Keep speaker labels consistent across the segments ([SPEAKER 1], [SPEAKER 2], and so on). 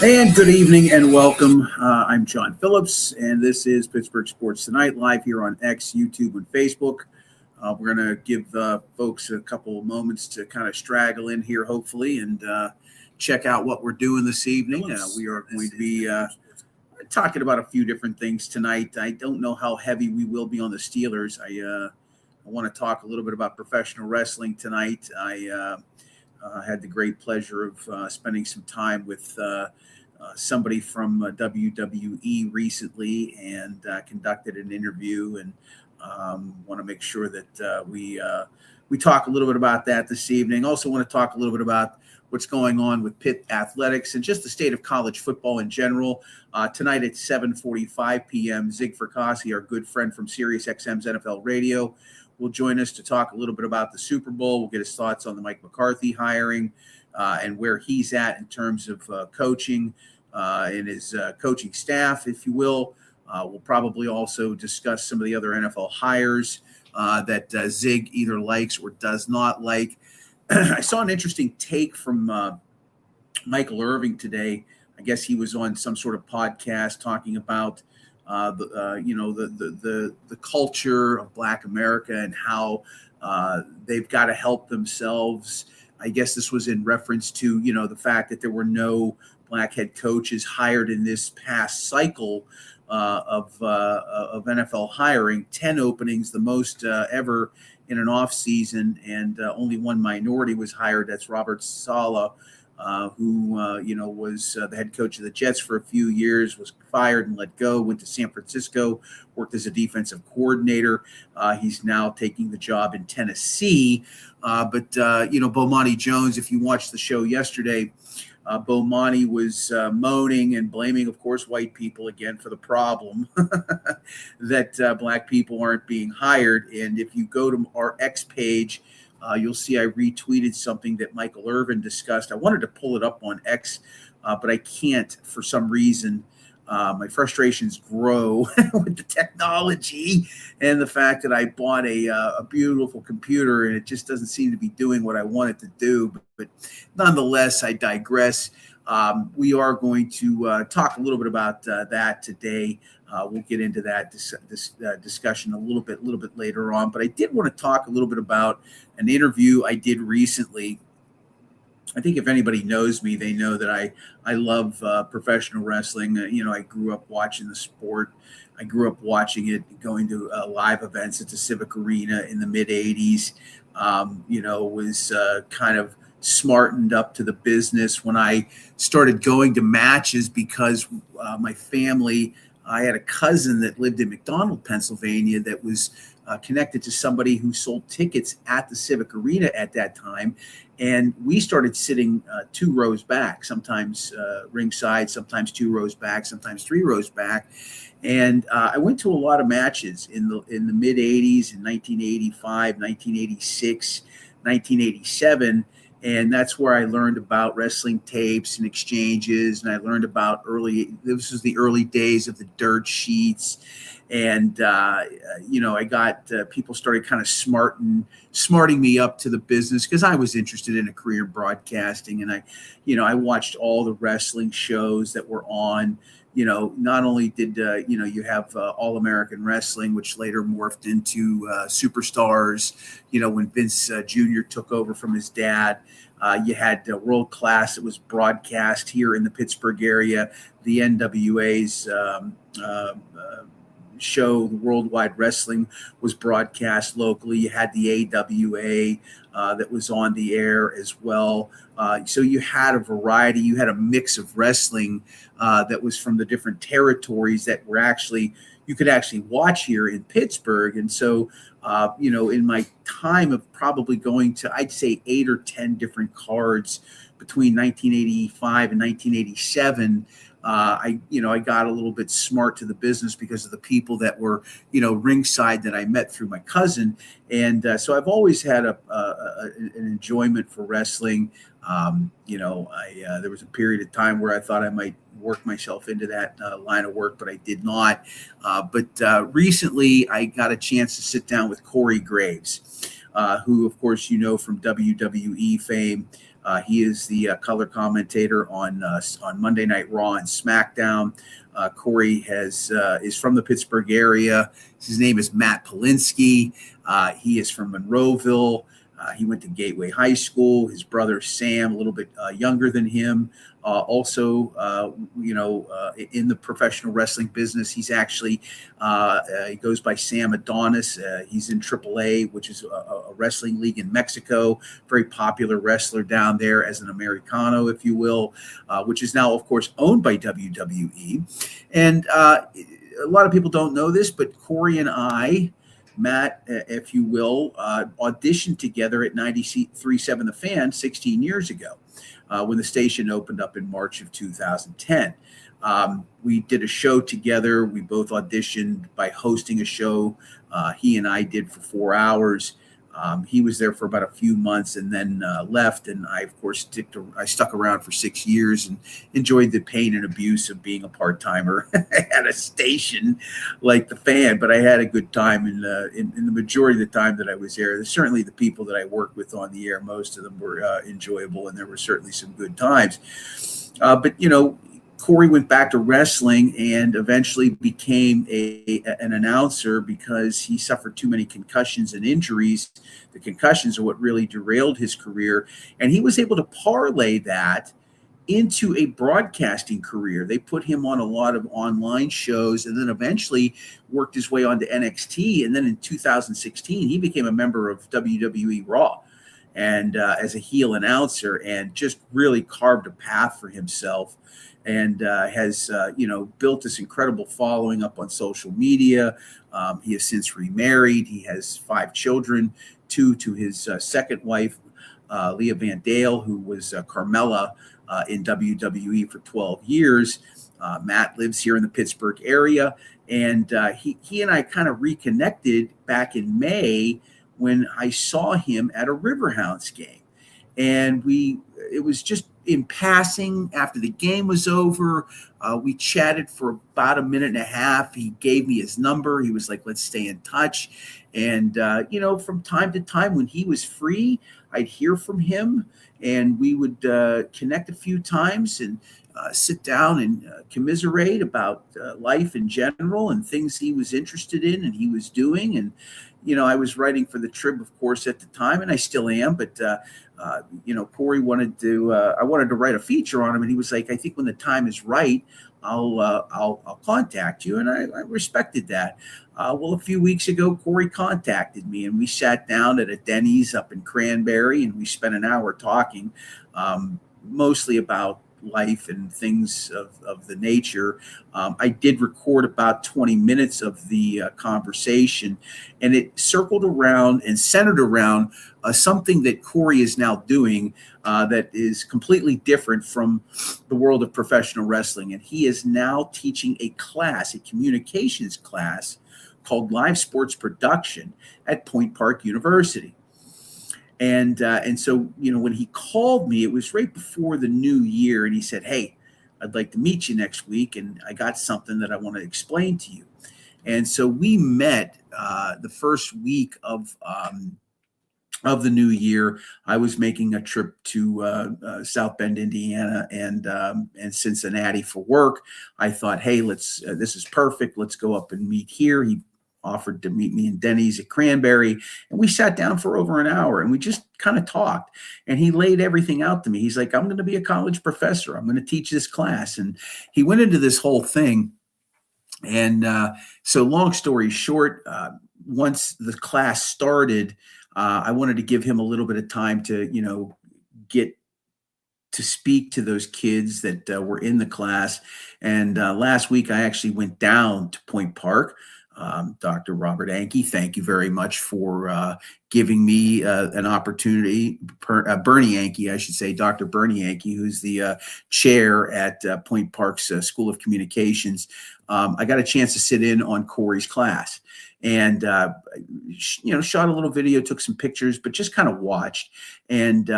[SPEAKER 1] And good evening and welcome. I'm John Phillips, and this is Pittsburgh Sports Tonight, live here on X, YouTube, and Facebook. We're going to give folks a couple of moments to kind of straggle in here, hopefully, and check out what we're doing this evening. We are going to be talking about a few different things tonight. I don't know how heavy we will be on the Steelers. I want to talk a little bit about professional wrestling tonight. I had the great pleasure of spending some time with somebody from WWE recently and conducted an interview, and want to make sure that we talk a little bit about that this evening. Also want to talk a little bit about what's going on with Pitt athletics and just the state of college football in general. Tonight at 7:45 p.m., Zig Fracassi, our good friend from SiriusXM's NFL Radio, will join us to talk a little bit about the Super Bowl. We'll get his thoughts on the Mike McCarthy hiring and where he's at in terms of coaching and his coaching staff, if you will. We'll probably also discuss some of the other NFL hires that Zig either likes or does not like. I saw an interesting take from Michael Irving today. I guess he was on some sort of podcast talking about the culture of Black America and how they've got to help themselves. I guess this was in reference to, the fact that there were no Black head coaches hired in this past cycle of NFL hiring. 10 openings, the most ever in an off season, and only one minority was hired. That's Robert Saleh, who was the head coach of the Jets for a few years, was fired and let go, went to San Francisco, worked as a defensive coordinator. He's now taking the job in Tennessee. But Bomani Jones, if you watched the show yesterday, Bomani was moaning and blaming, of course, white people again for the problem that Black people aren't being hired. And if you go to our X page, you'll see I retweeted something that Michael Irvin discussed. I wanted to pull it up on X, but I can't for some reason. My frustrations grow with the technology and the fact that I bought a beautiful computer and it just doesn't seem to be doing what I want it to do. But nonetheless, I digress. We are going to talk a little bit about that today. We'll get into that discussion a little bit later on. But I did want to talk a little bit about an interview I did recently. I think if anybody knows me, they know that I love professional wrestling. I grew up watching the sport. I grew up watching it, going to live events at the Civic Arena in the mid 80s. Was kind of smartened up to the business when I started going to matches because my family, I had a cousin that lived in McDonald, Pennsylvania, that was connected to somebody who sold tickets at the Civic Arena at that time. And we started sitting 2 rows back, sometimes ringside, sometimes 2 rows back, sometimes 3 rows back. And I went to a lot of matches in the mid 80s, in 1985, 1986, 1987. And that's where I learned about wrestling tapes and exchanges. And I learned about this was the early days of the dirt sheets. And, I got people started kind of smarting me up to the business because I was interested in a career in broadcasting. And I watched all the wrestling shows that were on. Not only did, you have All American Wrestling, which later morphed into Superstars, when Vince Jr. took over from his dad. You had World Class that was broadcast here in the Pittsburgh area. The NWA's show, the Worldwide Wrestling, was broadcast locally. You had the AWA that was on the air as well. So you had a variety. You had a mix of wrestling that was from the different territories that were you could actually watch here in Pittsburgh. And so, in my time of probably going to, I'd say 8 or 10 different cards between 1985 and 1987, I got a little bit smart to the business because of the people that were, ringside that I met through my cousin. And so I've always had an enjoyment for wrestling. There was a period of time where I thought I might work myself into that line of work, but I did not. But recently I got a chance to sit down with Corey Graves. who, of course, from WWE fame. He is the color commentator on Monday Night Raw and SmackDown. Corey is from the Pittsburgh area. His name is Matt Polinsky. He is from Monroeville. He went to Gateway High School. His brother Sam, a little bit younger than him, also, in the professional wrestling business. He's actually, he goes by Sam Adonis. He's in AAA, which is a wrestling league in Mexico. Very popular wrestler down there as an Americano, if you will, which is now, of course, owned by WWE. And a lot of people don't know this, but Corey and I, Matt, if you will, auditioned together at 93.7 The Fan 16 years ago when the station opened up in March of 2010. We did a show together. We both auditioned by hosting a show. He and I did for 4 hours. He was there for about a few months and then left. And I, of course, stuck around for 6 years and enjoyed the pain and abuse of being a part-timer at a station like The Fan. But I had a good time in the majority of the time that I was there. Certainly the people that I worked with on the air, most of them were enjoyable, and there were certainly some good times. But Corey went back to wrestling and eventually became an announcer because he suffered too many concussions and injuries. The concussions are what really derailed his career. And he was able to parlay that into a broadcasting career. They put him on a lot of online shows and then eventually worked his way onto NXT. And then in 2016, he became a member of WWE Raw and as a heel announcer, and just really carved a path for himself. And has, built this incredible following up on social media. He has since remarried. He has 5 children, 2 to his second wife, Leah Van Dale, who was Carmella in WWE for 12 years. Matt lives here in the Pittsburgh area. And he and I kind of reconnected back in May when I saw him at a Riverhounds game. And it was just in passing after the game was over. We chatted for about a minute and a half. He gave me his number. He was like, let's stay in touch. And, from time to time when he was free, I'd hear from him and we would connect a few times and sit down and commiserate about life in general and things he was interested in and he was doing. And, I was writing for the Trib, of course, at the time, and I still am. But, Corey I wanted to write a feature on him. And he was like, I think when the time is right, I'll contact you. And I respected that. Well, a few weeks ago, Corey contacted me and we sat down at a Denny's up in Cranberry and we spent an hour talking, mostly about life and things of the nature. I did record about 20 minutes of the conversation, and it circled around and centered around something that Corey is now doing that is completely different from the world of professional wrestling. And he is now teaching a communications class called Live Sports Production at Point Park University. And so, when he called me, it was right before the new year, and he said, hey, I'd like to meet you next week, and I got something that I want to explain to you. And so we met the first week of the new year. I was making a trip to South Bend, Indiana, and Cincinnati for work. I thought, hey, this is perfect. Let's go up and meet here. He offered to meet me in Denny's at Cranberry, and we sat down for over an hour and we just kind of talked, and he laid everything out to me. He's like, I'm going to be a college professor. I'm going to teach this class. And he went into this whole thing. And so long story short, once the class started, I wanted to give him a little bit of time to, get to speak to those kids that were in the class. And last week I actually went down to Point Park. Dr. Robert Anke, thank you very much for giving me an opportunity. Bernie Anke, I should say, Dr. Bernie Anke, who's the chair at Point Park's School of Communications. I got a chance to sit in on Corey's class and, shot a little video, took some pictures, but just kind of watched. And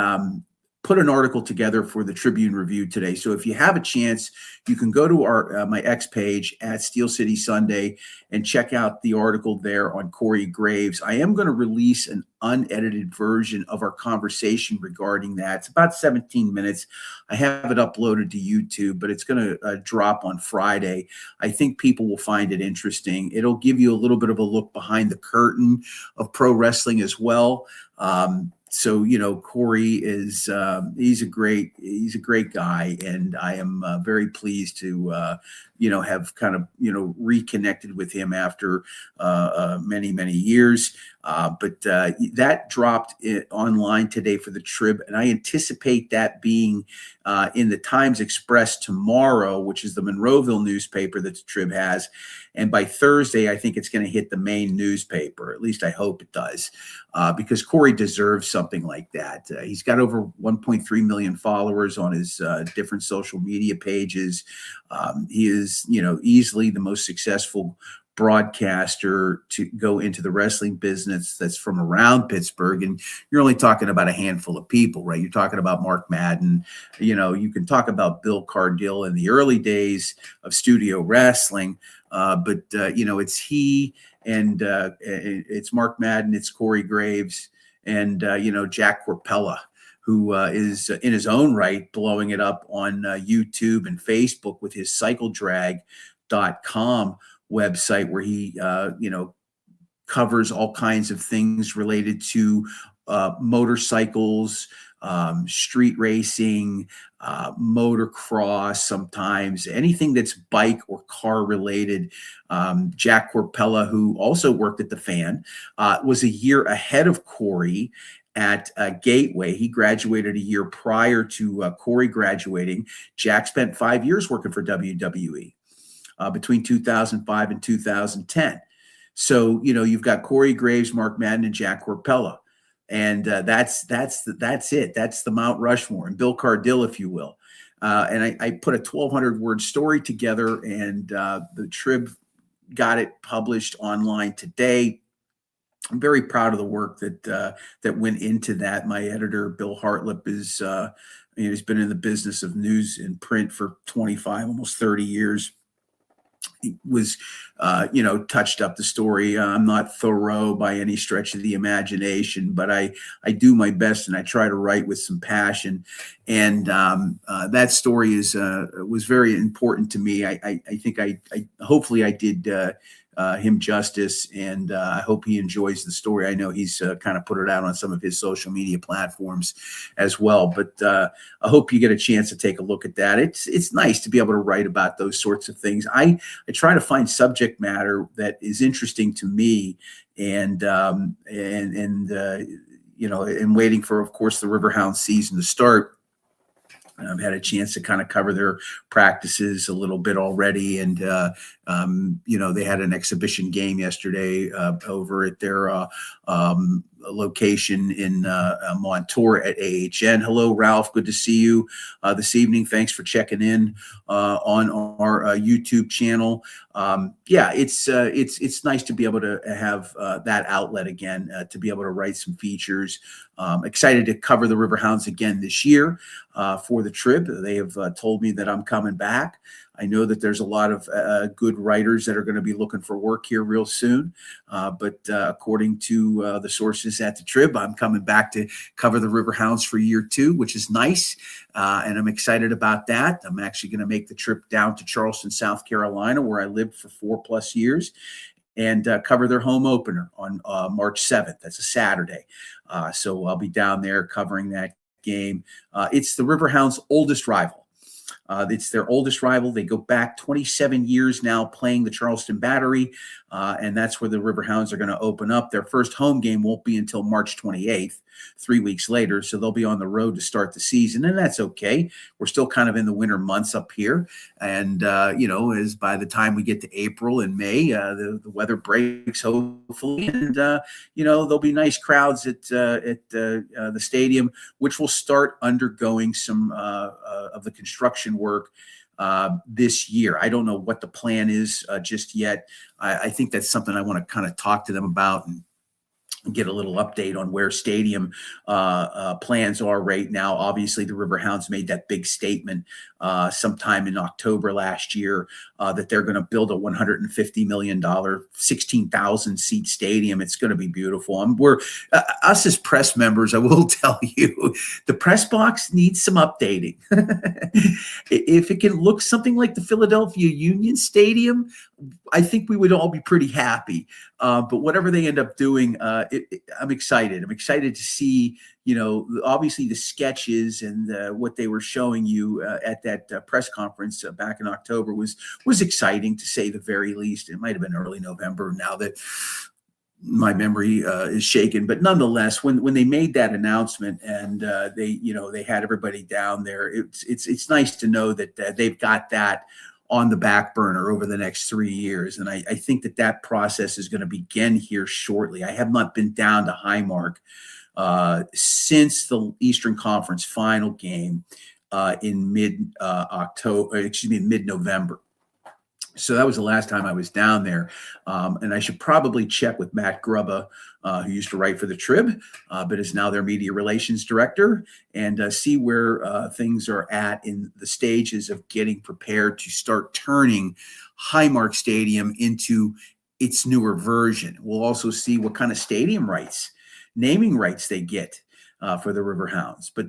[SPEAKER 1] put an article together for the Tribune Review today. So if you have a chance, you can go to our my X page at Steel City Sunday and check out the article there on Corey Graves. I am going to release an unedited version of our conversation regarding that. It's about 17 minutes. I have it uploaded to YouTube, but it's going to drop on Friday. I think people will find it interesting. It'll give you a little bit of a look behind the curtain of pro wrestling as well. So, Corey is, he's a great guy. And I am very pleased to, have kind of, reconnected with him after many, many years. But that dropped online today for the Trib. And I anticipate that being in the Times Express tomorrow, which is the Monroeville newspaper that the Trib has. And by Thursday, I think it's going to hit the main newspaper. At least I hope it does, because Corey deserves something like that. He's got over 1.3 million followers on his different social media pages. He is, easily the most successful broadcaster to go into the wrestling business that's from around Pittsburgh. And you're only talking about a handful of people, right? You're talking about Mark Madden. You can talk about Bill Cardill in the early days of studio wrestling. But it's he and it's Mark Madden, it's Corey Graves, and, Jack Corpella, who is in his own right blowing it up on YouTube and Facebook with his cycledrag.com website, where he, covers all kinds of things related to motorcycles, street racing, motocross, sometimes anything that's bike or car related. Jack Corpella, who also worked at the Fan, was a year ahead of Corey at Gateway. He graduated a year prior to Corey graduating. Jack spent 5 years working for WWE between 2005 and 2010. So, you've got Corey Graves, Mark Madden, and Jack Corpella. And that's it. That's the Mount Rushmore, and Bill Cardill, if you will. And I put a 1,200 word story together, and the Trib got it published online today. I'm very proud of the work that went into that. My editor, Bill Hartlip, is he's been in the business of news and print for 25, almost 30 years. He was, touched up the story. I'm not thorough by any stretch of the imagination, but I do my best, and I try to write with some passion. And that story was very important to me. I think hopefully I did him justice, and I hope he enjoys the story. I know he's kind of put it out on some of his social media platforms as well, but I hope you get a chance to take a look at that. It's nice to be able to write about those sorts of things. I try to find subject matter that is interesting to me, and waiting for, of course, the Riverhound season to start. I've had a chance to kind of cover their practices a little bit already. And, they had an exhibition game yesterday over at their location in Montour at AHN. Hello, Ralph. Good to see you this evening. Thanks for checking in on our YouTube channel. It's nice to be able to have that outlet again, to be able to write some features. Excited to cover the Riverhounds again this year for the Trib. They have told me that I'm coming back. I know that there's a lot of good writers that are going to be looking for work here real soon. But according to the sources at the Trib, I'm coming back to cover the Riverhounds for year 2, which is nice. And I'm excited about that. I'm actually going to make the trip down to Charleston, South Carolina, where I lived for 4+ years, and cover their home opener on March 7th. That's a Saturday. So I'll be down there covering that game. It's the Riverhounds' oldest rival. It's their oldest rival. They go back 27 years now playing the Charleston Battery, and that's where the Riverhounds are going to open up. Their first home game won't be until March 28th, 3 weeks later, so they'll be on the road to start the season, and that's okay. We're still kind of in the winter months up here, and, as by the time we get to April and May, the weather breaks, hopefully, and, there'll be nice crowds at the stadium, which will start undergoing some of the construction work this year. I don't know what the plan is just yet. I think that's something I want to kind of talk to them about and get a little update on where stadium plans are right now. Obviously, the Riverhounds made that big statement sometime in October last year that they're going to build a $150 million, 16,000 seat stadium. It's going to be beautiful. And we're us as press members, I will tell you, the press box needs some updating. If it can look something like the Philadelphia Union Stadium, I think we would all be pretty happy. But whatever they end up doing, I'm excited. I'm excited to see, obviously the sketches and what they were showing you at that press conference back in October was exciting, to say the very least. It might have been early November now that my memory is shaken, but nonetheless, when they made that announcement and they had everybody down there, it's nice to know that they've got that on the back burner over the next 3 years. And I think that process is going to begin here shortly. I have not been down to Highmark since the Eastern Conference final game in mid-November. So that was the last time I was down there. And I should probably check with Matt Grubba, who used to write for the Trib, but is now their media relations director, and see where things are at in the stages of getting prepared to start turning Highmark Stadium into its newer version. We'll also see what kind of stadium rights, naming rights they get for the Riverhounds. But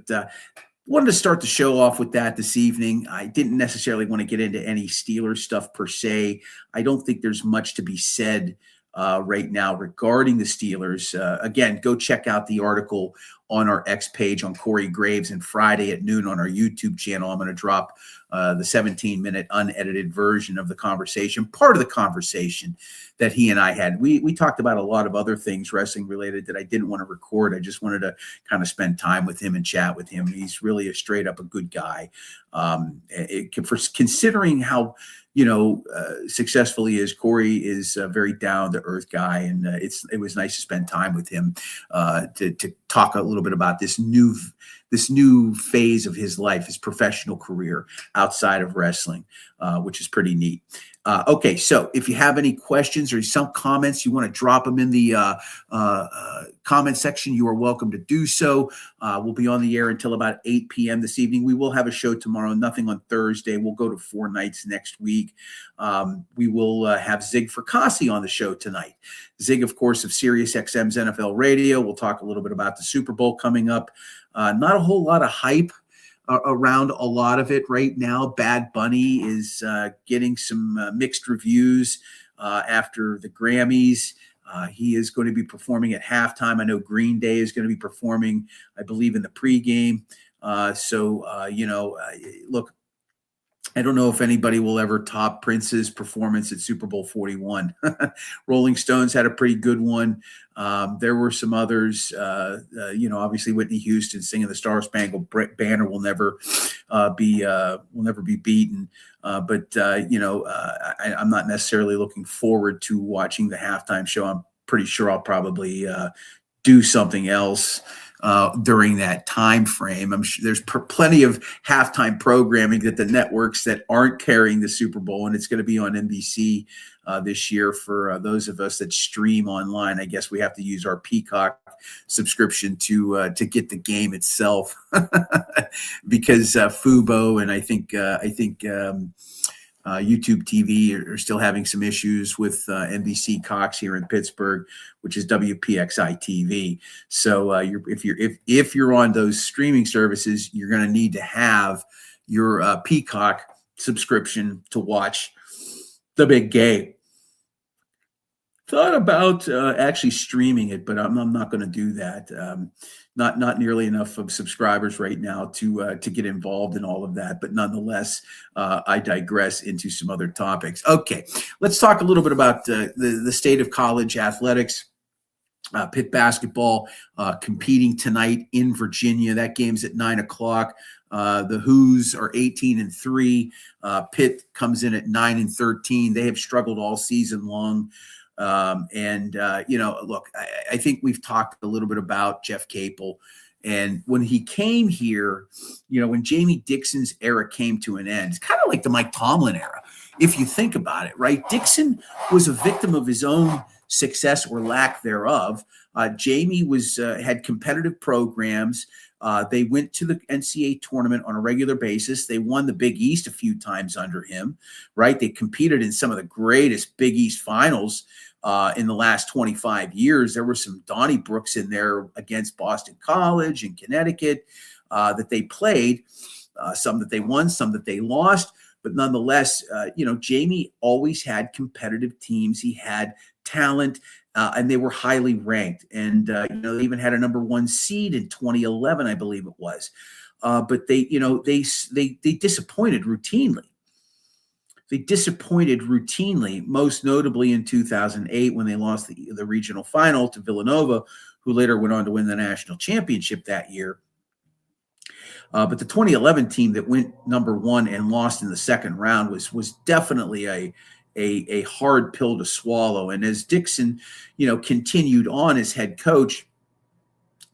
[SPEAKER 1] wanted to start the show off with that this evening. I didn't necessarily want to get into any Steelers stuff per se. I don't think there's much to be said right now regarding the Steelers. Again, go check out the article on our X page on Corey Graves, and Friday at noon on our YouTube channel. I'm going to drop the 17-minute unedited version of the conversation, part of the conversation that he and I had. We talked about a lot of other things wrestling related that I didn't want to record. I just wanted to kind of spend time with him and chat with him. He's really a good guy. For considering how successful he is, Corey is a very down to earth guy, and it was nice to spend time with him to talk a little bit about this new phase of his life, his professional career outside of wrestling, which is pretty neat. Okay, so if you have any questions or some comments, you want to drop them in the comment section, you are welcome to do so. We'll be on the air until about 8 p.m. this evening. We will have a show tomorrow, nothing on Thursday. We'll go to 4 nights next week. We will have Zig Fracassi on the show tonight. Zig, of course, of SiriusXM's NFL Radio. We'll talk a little bit about the Super Bowl coming up. Not a whole lot of hype around a lot of it right now. Bad Bunny is getting some mixed reviews after the Grammys. He is going to be performing at halftime. I know Green Day is going to be performing, I believe, in the pregame. Look, I don't know if anybody will ever top Prince's performance at Super Bowl 41. Rolling Stones had a pretty good one. There were some others, obviously Whitney Houston singing the Star Spangled Banner will never be beaten. But I'm not necessarily looking forward to watching the halftime show. I'm pretty sure I'll probably do something else during that time frame. I'm sure there's plenty of halftime programming that the networks that aren't carrying the Super Bowl, and it's going to be on NBC this year for those of us that stream online. I guess we have to use our Peacock subscription to get the game itself because Fubo and I think YouTube TV are still having some issues with NBC Cox here in Pittsburgh, which is WPXI TV. So if you're on those streaming services, you're going to need to have your Peacock subscription to watch the big game. Thought about actually streaming it, but I'm not going to do that. Not nearly enough of subscribers right now to get involved in all of that. But nonetheless, I digress into some other topics. Okay, let's talk a little bit about the state of college athletics. Pitt basketball competing tonight in Virginia. That game's at 9:00. The Who's are 18-3. Pitt comes in at 9-13. They have struggled all season long. Look, I think we've talked a little bit about Jeff Capel. And when he came here, when Jamie Dixon's era came to an end, it's kind of like the Mike Tomlin era, if you think about it, right? Dixon was a victim of his own success or lack thereof. Jamie had competitive programs. They went to the NCAA tournament on a regular basis. They won the Big East a few times under him, right? They competed in some of the greatest Big East finals in the last 25 years. There were some Donniebrooks in there against Boston College and Connecticut that they played, some that they won, some that they lost. But nonetheless, Jamie always had competitive teams. He had talent, and they were highly ranked. And, they even had a number 1 seed in 2011, I believe it was. But they disappointed routinely. They disappointed routinely, most notably in 2008 when they lost the regional final to Villanova, who later went on to win the national championship that year. But the 2011 team that went number 1 and lost in the second round was definitely a hard pill to swallow. And as Dixon, continued on as head coach,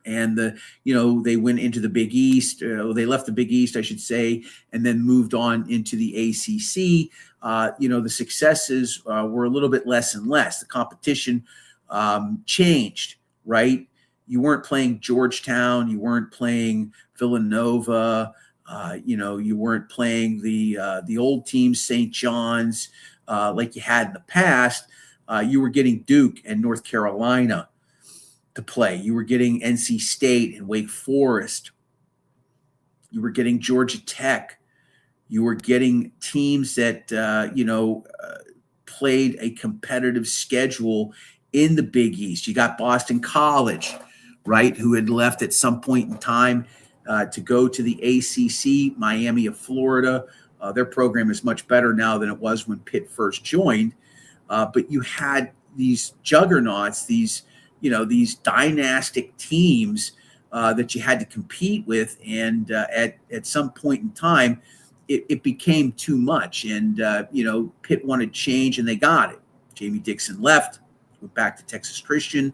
[SPEAKER 1] and they went into the Big East. They left the Big East, I should say, and then moved on into the ACC. The successes were a little bit less and less. The competition changed, right? You weren't playing Georgetown. You weren't playing Villanova. You weren't playing the old teams, St. John's, like you had in the past. You were getting Duke and North Carolina to play. You were getting NC State and Wake Forest. You were getting Georgia Tech. You were getting teams that, played a competitive schedule in the Big East. You got Boston College, right, who had left at some point in time to go to the ACC, Miami of Florida. Their program is much better now than it was when Pitt first joined. But you had these juggernauts, these dynastic teams that you had to compete with. And at some point in time, it became too much. And, Pitt wanted change, and they got it. Jamie Dixon left, went back to Texas Christian.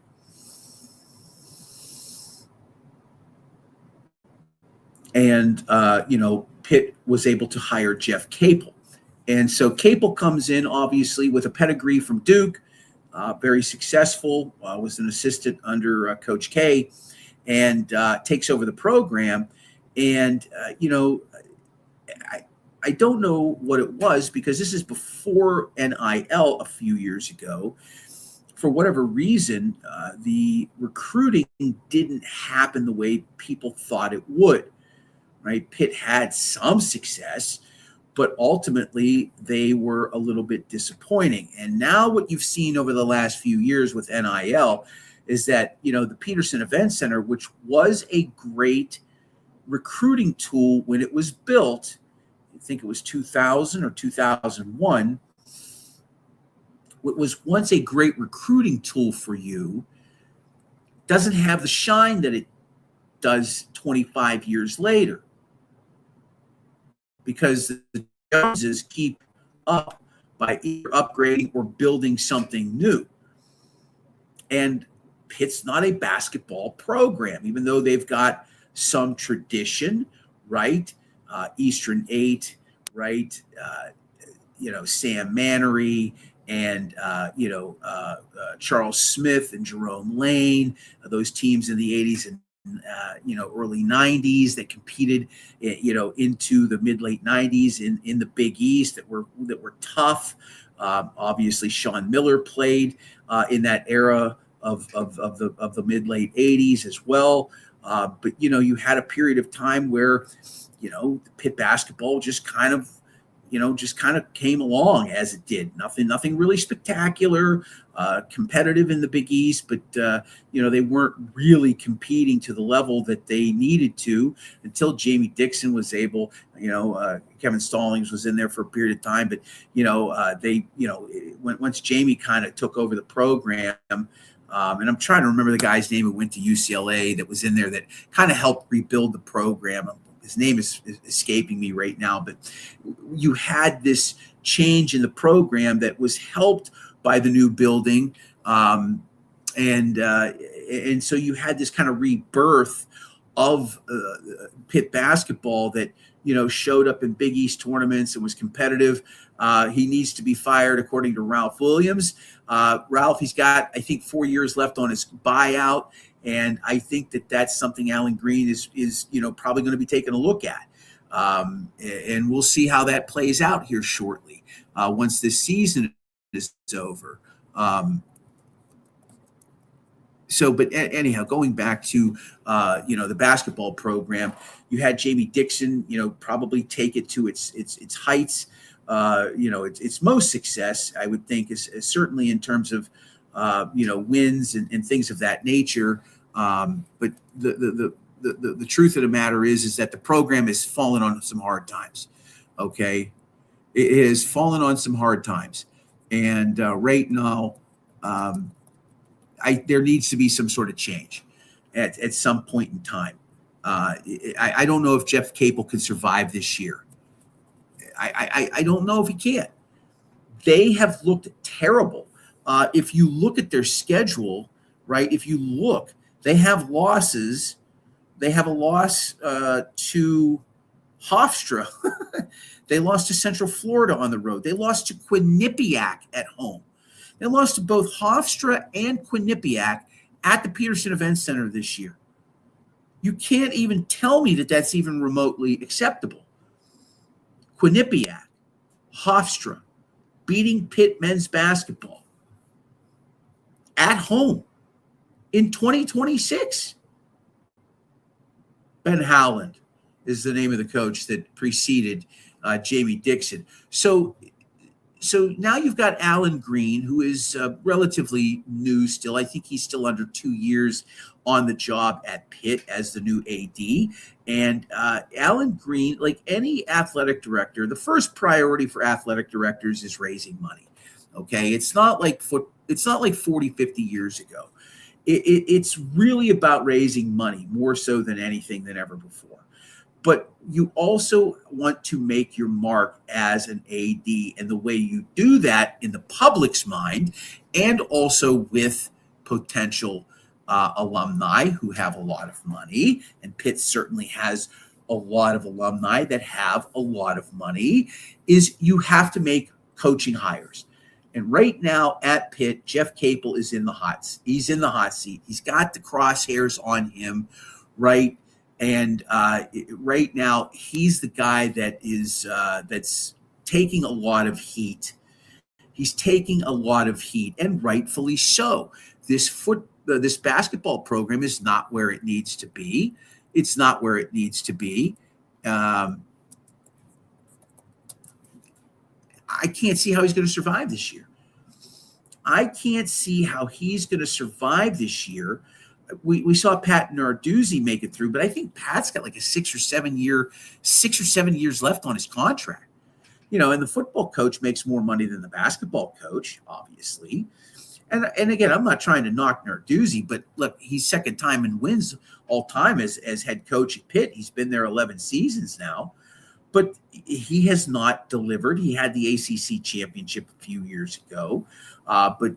[SPEAKER 1] And, Pitt was able to hire Jeff Capel. And so Capel comes in, obviously, with a pedigree from Duke, very successful, was an assistant under Coach K, and takes over the program. And, I don't know what it was, because this is before NIL a few years ago. For whatever reason, the recruiting didn't happen the way people thought it would, right? Pitt had some success, but ultimately they were a little bit disappointing. And now what you've seen over the last few years with NIL is that, the Peterson Event Center, which was a great recruiting tool when it was built, I think it was 2000 or 2001, what was once a great recruiting tool for you, doesn't have the shine that it does 25 years later, because the Joneses keep up by either upgrading or building something new. And Pitt's not a basketball program, even though they've got some tradition, right? Eastern 8, right? Sam Mannery and, Charles Smith and Jerome Lane, those teams in the 80s and, early 90s that competed, into the mid-late 90s in the Big East that were tough. Obviously, Sean Miller played in that era of the mid-late 80s as well. But, you had a period of time where, Pitt basketball just kind of came along as it did. Nothing really spectacular, competitive in the Big East, but, they weren't really competing to the level that they needed to until Jamie Dixon was able, Kevin Stallings was in there for a period of time, but, once Jamie kind of took over the program, and I'm trying to remember the guy's name who went to UCLA that was in there that kind of helped rebuild the program. His name is escaping me right now, but you had this change in the program that was helped by the new building. And so you had this kind of rebirth of Pitt basketball that, showed up in Big East tournaments and was competitive. He needs to be fired, according to Ralph Williams. Ralph, he's got, I think, 4 years left on his buyout, and I think that that's something Alan Green is probably going to be taking a look at. And we'll see how that plays out here shortly once this season is over. But anyhow, going back to, the basketball program, you had Jamie Dixon, probably take it to its heights, its most success, I would think, is certainly in terms of, wins and things of that nature. But the truth of the matter is that the program has fallen on some hard times. Okay. It has fallen on some hard times. And right now, there needs to be some sort of change at some point in time. I don't know if Jeff Capel can survive this year. I don't know if he can. They have looked terrible. If you look at their schedule, right, they have losses. They have a loss to Hofstra. They lost to Central Florida on the road. They lost to Quinnipiac at home. They lost to both Hofstra and Quinnipiac at the Peterson Event Center this year. You can't even tell me that that's even remotely acceptable. Quinnipiac, Hofstra, beating Pitt men's basketball at home in 2026. Ben Howland is the name of the coach that preceded Jamie Dixon. So now you've got Alan Green, who is relatively new still. I think he's still under 2 years on the job at Pitt as the new AD. And Alan Green, like any athletic director, the first priority for athletic directors is raising money. Okay, it's not like 40, 50 years ago. It's really about raising money more so than anything than ever before. But you also want to make your mark as an AD, and the way you do that in the public's mind, and also with potential alumni who have a lot of money, and Pitt certainly has a lot of alumni that have a lot of money, is you have to make coaching hires. And right now at Pitt, Jeff Capel is in the hot seat. He's in the hot seat. He's got the crosshairs on him, right? And right now, he's the guy that is that's taking a lot of heat. He's taking a lot of heat, and rightfully so. This basketball program is not where it needs to be. It's not where it needs to be. I can't see how he's going to survive this year. We saw Pat Narduzzi make it through, but I think Pat's got like a 6 or 7 years left on his contract. And the football coach makes more money than the basketball coach, obviously. And again, I'm not trying to knock Narduzzi, but look, he's second time in wins all time as head coach at Pitt. He's been there 11 seasons now, but he has not delivered. He had the ACC championship a few years ago. But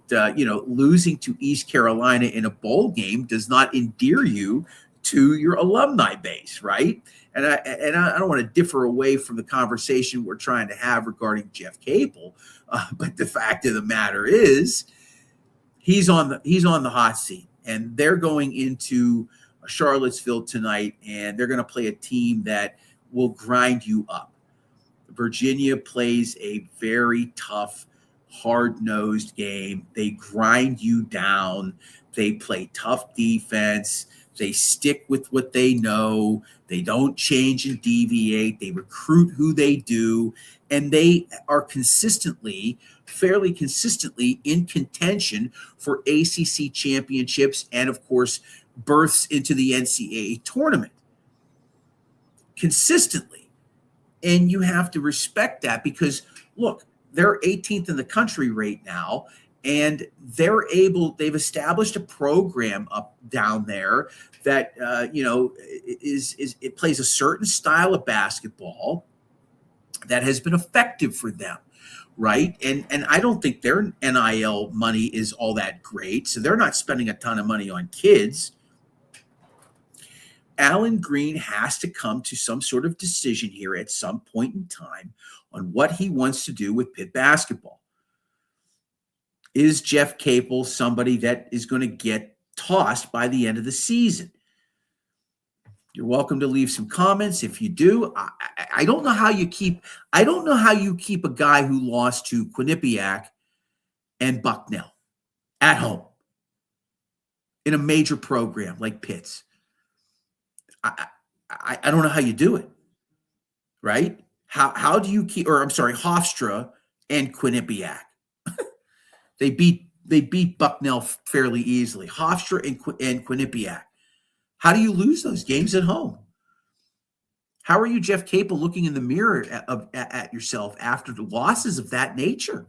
[SPEAKER 1] losing to East Carolina in a bowl game does not endear you to your alumni base, right? And I don't want to differ away from the conversation we're trying to have regarding Jeff Capel, but the fact of the matter is, he's on the hot seat, and they're going into Charlottesville tonight, and they're going to play a team that will grind you up. Virginia plays a very tough, hard-nosed game. They grind you down. They play tough defense. They stick with what they know. They don't change and deviate. They recruit who they do. And they are fairly consistently in contention for ACC championships and, of course, berths into the NCAA tournament. Consistently. And you have to respect that because, look, they're 18th in the country right now, and they've established a program up down there that it plays a certain style of basketball that has been effective for them, right? And I don't think their NIL money is all that great, so they're not spending a ton of money on kids. Alan Green has to come to some sort of decision here at some point in time on what he wants to do with Pitt basketball. Is Jeff Capel somebody that is going to get tossed by the end of the season? You're welcome to leave some comments if you do. I don't know how you keep a guy who lost to Quinnipiac and Bucknell at home in a major program like Pitt's. I don't know how you do it, right? How do you keep, or I'm sorry, Hofstra and Quinnipiac? They beat Bucknell fairly easily. Hofstra and Quinnipiac. How do you lose those games at home? How are you, Jeff Capel, looking in the mirror at yourself after the losses of that nature?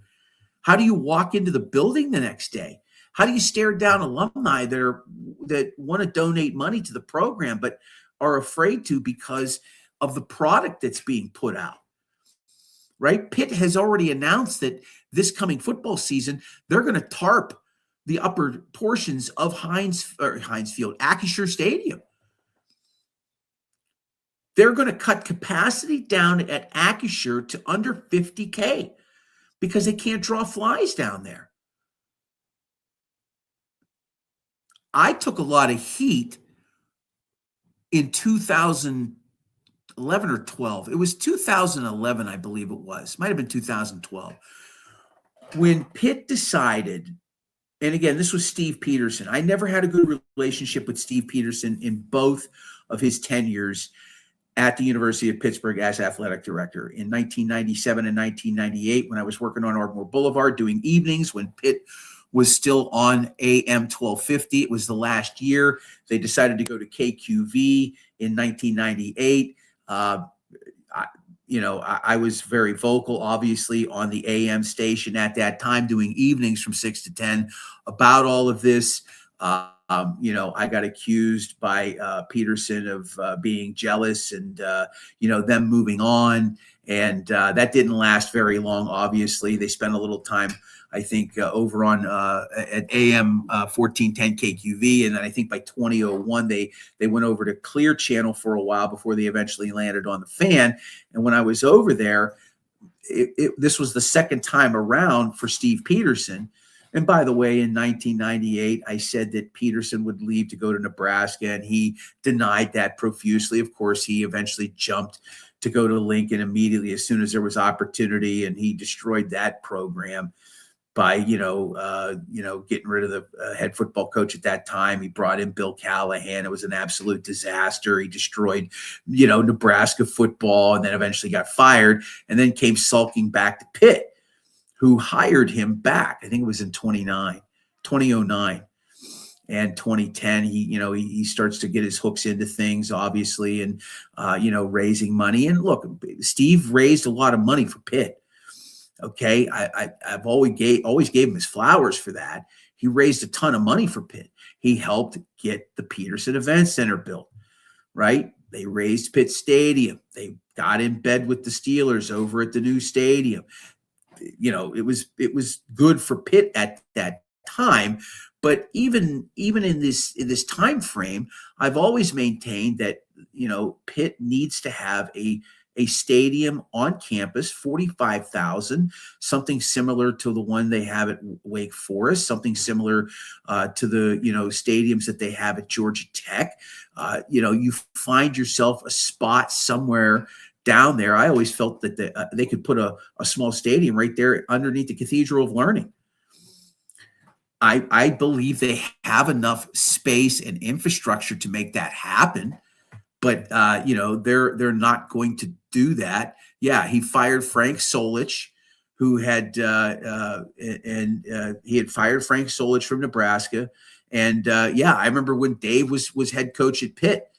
[SPEAKER 1] How do you walk into the building the next day? How do you stare down alumni that want to donate money to the program but are afraid to because of the product that's being put out? Right? Pitt has already announced that this coming football season, they're going to tarp the upper portions of Heinz Field, Acrisure Stadium. They're going to cut capacity down at Acrisure to under 50K because they can't draw flies down there. I took a lot of heat in 2011 or 12. It was 2011, I believe it was. Might have been 2012. When Pitt decided, and again, this was Steve Peterson. I never had a good relationship with Steve Peterson in both of his tenures at the University of Pittsburgh as athletic director. In 1997 and 1998, when I was working on Ardmore Boulevard doing evenings, when Pitt was still on AM 1250, it was the last year. They decided to go to KQV in 1998. I was very vocal, obviously, on the AM station at that time, doing evenings from 6 to 10 about all of this. I got accused by Peterson of being jealous and, them moving on. And that didn't last very long, obviously. They spent a little time, I think, over on at AM 1410 KQV. And then I think by 2001, they went over to Clear Channel for a while before they eventually landed on the Fan. And when I was over there, this was the second time around for Steve Peterson. And by the way, in 1998, I said that Peterson would leave to go to Nebraska, and he denied that profusely. Of course, he eventually jumped to go to Lincoln immediately as soon as there was opportunity, and he destroyed that program by, getting rid of the head football coach at that time. He brought in Bill Callahan. It was an absolute disaster. He destroyed, Nebraska football, and then eventually got fired, and then came sulking back to Pitt, who hired him back. I think it was in 2009 and 2010. He starts to get his hooks into things, obviously, and, raising money. And look, Steve raised a lot of money for Pitt. Okay. I've always gave him his flowers for that. He raised a ton of money for Pitt. He helped get the Peterson Event Center built, right? They raised Pitt Stadium. They got in bed with the Steelers over at the new stadium. It was good for Pitt at that time, but even in this time frame, I've always maintained that Pitt needs to have a stadium on campus, 45,000, something similar to the one they have at Wake Forest, something similar to the stadiums that they have at Georgia Tech. You find yourself a spot somewhere down there. I always felt that they could put a small stadium right there underneath the Cathedral of Learning. I believe they have enough space and infrastructure to make that happen, but they're not going to do that. Yeah, he fired Frank Solich, who had he had fired Frank Solich from Nebraska, and I remember when Dave was head coach at Pitt.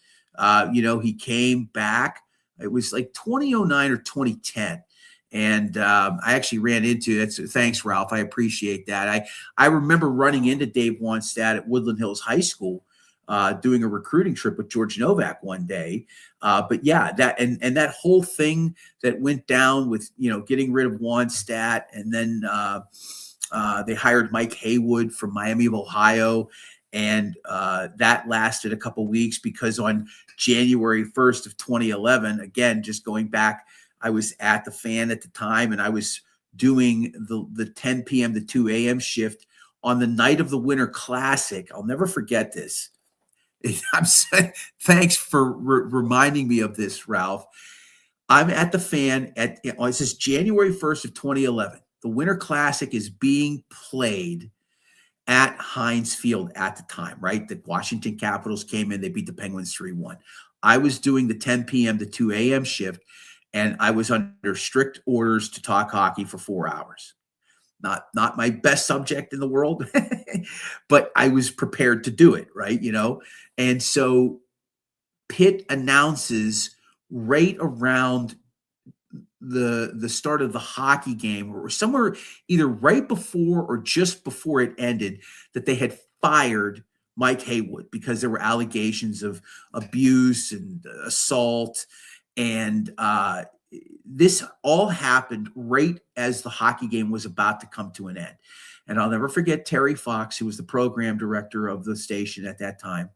[SPEAKER 1] He came back. It was like 2009 or 2010. And I actually ran into it. Thanks, Ralph. I appreciate that. I remember running into Dave Wannstedt at Woodland Hills High School doing a recruiting trip with George Novak one day. But yeah, that whole thing that went down with, getting rid of Wannstedt, and then they hired Mike Haywood from Miami of Ohio. And that lasted a couple weeks because on January 1st of 2011, again, just going back, I was at the Fan at the time, and I was doing the 10 p.m. to 2 a.m. shift on the night of the Winter Classic. I'll never forget this. Thanks for reminding me of this, Ralph. I'm at the Fan this is January 1st of 2011. The Winter Classic is being played at Heinz Field at the time, right? The Washington Capitals came in, they beat the Penguins 3-1. I was doing the 10 p.m. to 2 a.m. shift, and I was under strict orders to talk hockey for 4 hours. Not my best subject in the world, but I was prepared to do it, right? And so Pitt announces right around the start of the hockey game, or somewhere either right before or just before it ended, that they had fired Mike Haywood because there were allegations of abuse and assault. And this all happened right as the hockey game was about to come to an end. And I'll never forget Terry Fox, who was the program director of the station at that time.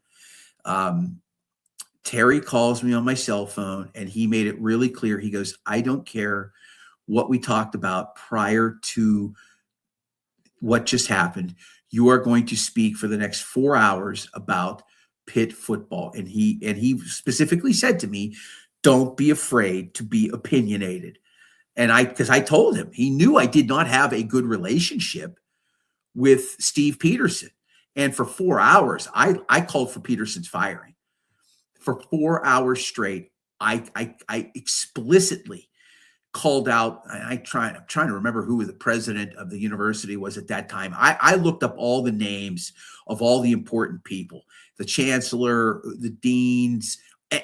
[SPEAKER 1] Terry calls me on my cell phone, and he made it really clear. He goes, I don't care what we talked about prior to what just happened. You are going to speak for the next 4 hours about Pitt football. And he specifically said to me, don't be afraid to be opinionated. And because I told him, he knew I did not have a good relationship with Steve Peterson. And for 4 hours, I called for Peterson's firing. For 4 hours straight, I explicitly called out. I'm trying to remember who the president of the university was at that time. I looked up all the names of all the important people, the chancellor, the deans,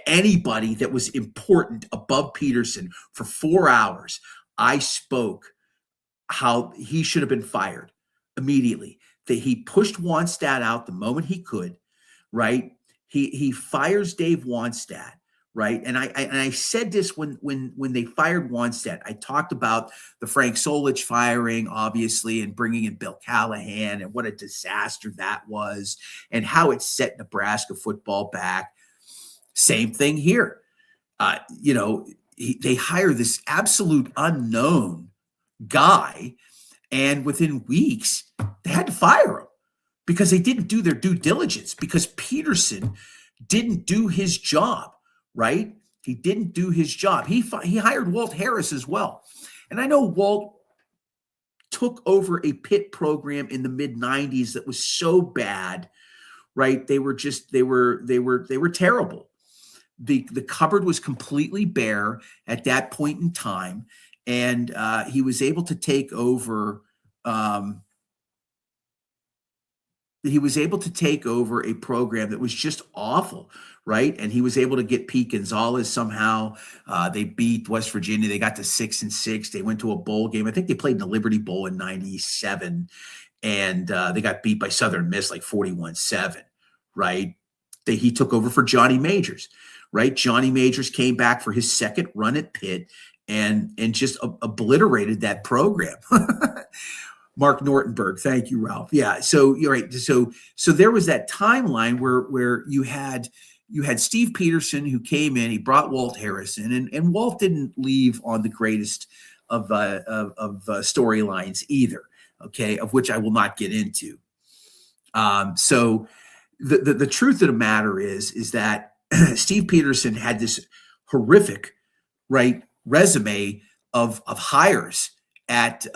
[SPEAKER 1] anybody that was important above Peterson. For 4 hours, I spoke how he should have been fired immediately, that he pushed Wannstedt out the moment he could, right? He fires Dave Wannstedt, right? And I said this when they fired Wannstedt. I talked about the Frank Solich firing, obviously, and bringing in Bill Callahan, and what a disaster that was, and how it set Nebraska football back. Same thing here. They hire this absolute unknown guy, and within weeks, they had to fire him because they didn't do their due diligence, because Peterson didn't do his job, right? He didn't do his job. He hired Walt Harris as well. And I know Walt took over a Pitt program in the mid-90s that was so bad, right? They were terrible. The cupboard was completely bare at that point in time, and he was able to take over. He was able to take over a program that was just awful, right? And he was able to get Pete Gonzalez somehow. They beat West Virginia. They got to 6-6. They went to a bowl game. I think they played in the Liberty Bowl in '97, and they got beat by Southern Miss like 41-7, right? He took over for Johnny Majors, right? Johnny Majors came back for his second run at Pitt and just obliterated that program. Mark Nortenberg. Thank you, Ralph. Yeah. So you're right. So there was that timeline where you had Steve Peterson, who came in. He brought Walt Harrison, and Walt didn't leave on the greatest of storylines either. Okay, of which I will not get into. So the truth of the matter is that Steve Peterson had this horrific, right, resume of hires at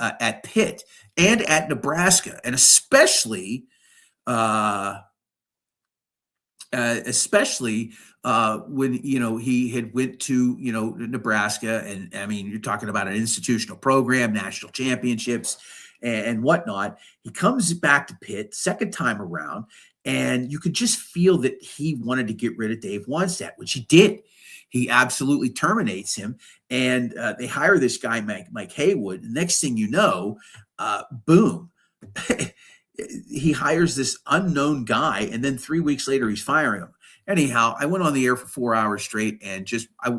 [SPEAKER 1] Pitt and at Nebraska, and especially when he had went to Nebraska, and I mean, you're talking about an institutional program, national championships, and whatnot. He comes back to Pitt second time around, and you could just feel that he wanted to get rid of Dave Wannstedt, which he did. He absolutely terminates him, and they hire this guy, Mike Haywood. The next thing you know, boom, he hires this unknown guy, and then 3 weeks later, he's firing him. Anyhow, I went on the air for 4 hours straight, and just I